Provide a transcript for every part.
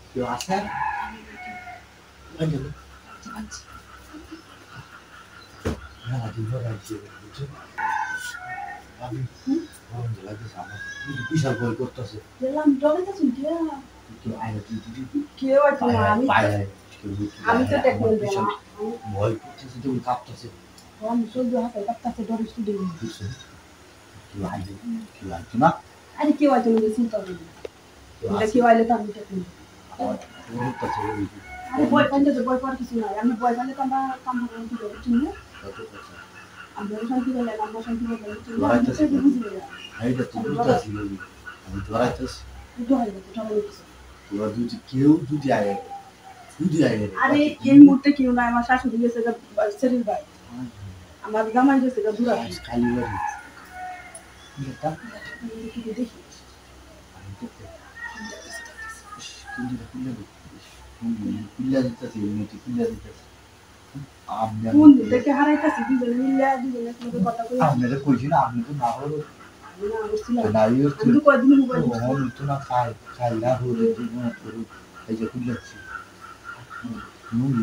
কেউ আছে? আমি বিশাল বই করতেছে ভয় করতেছে তুমি কাঁপতেছে না আরে কেউ আছে চিন্তা করি কেউ আইলে তো আমি আরে বই পাইলে তো বই পড়া কিছু নাই আমি বই পাইলে তো আমরা কাম করতে পারি ঠিক না আমরা শান্তি বলে আমরা শান্তি বলে এইটা তো বুঝতেছি আমি ধরাইতেছি তোরা কেউ যদি আয় আরে এই মুহূর্তে কেউ নাই আমার শাশুড়ি গেছে শরীর ভাই আমার জামাই গেছে দূরা খালি বাড়ি দেখি দেখে হারাইতেছি দুজনে মিলে দুজনের মধ্যে কথা কই আপনারা কইছি না আপনি তো না হলো এই যে খুলছি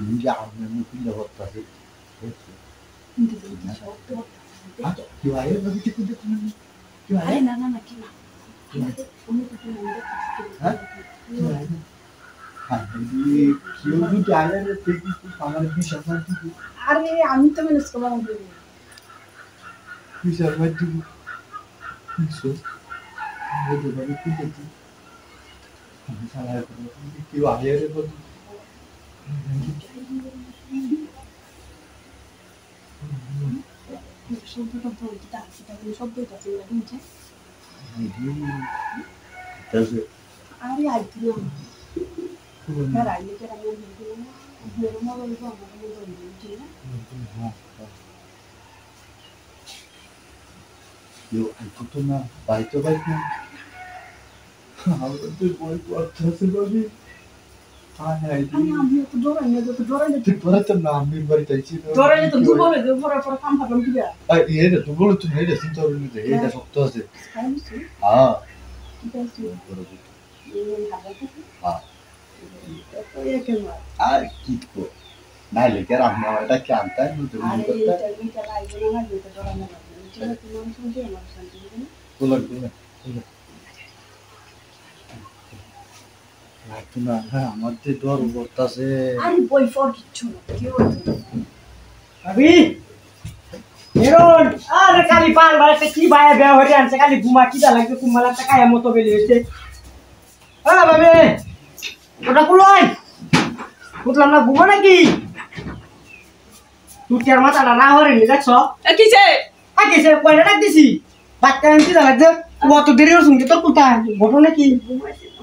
নিজে আপনার খুললে হচ্ছে কি হয় কি হয় না না না কি না আরে আমি তো ম্যানেজ করলাম কেউ আগে শব্দটা বলতে শব্দটা শুনছে আরে আইছিলাম হ্যাঁ রাইলে কে আমি বলছিলাম ঘুরে না বলবো আমাকে বলবো ঠিক না Yo, hay que na baito na. Ahora te voy a hacer babi. Ay, আমি তো ডরাই তুই পড়াতে না আমি বাড়ি যাইছি ডরাই তো তুই বলে দে পরে কাম পাবো কি যা আই এটা তুই বলে তুই এটা চিন্তা করবি না এটা শক্ত আছে হ্যাঁ ঠিক আছে হ্যাঁ তো ये क्या আর কি কো না লেকে রাখনা এটা কি আনতা মুঝে আরে করতে এটা লাইভ না যেটা ডরাই না ঠিক আছে তুমি শুনছো আমার শান্তি না বলক না না হ্যাঁ আমার যে ডর করতেছে আরে বই ফর কিচ্ছু না কি হলো আবি হিরোন আরে খালি বারবার একটা কি ভাই বেয়া হরে আনছে খালি ঘুমা কি দা লাগছে কুমালা টাকায় মতো বেরিয়েছে আ বাবে ওটা কুলই বুঝলাম না ঘুমা নাকি তুই কি আর মাথাটা না হরে নি দেখছো কিছে কিছে কয়টা ডাক দিছি বাচ্চা আনছি দা লাগছে কত দেরি হচ্ছে শুনছি তোর কোথায় ঘটনা কি ঘুমাইছিস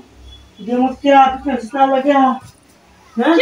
দেমত কি আর তুই না লাগে হ্যাঁ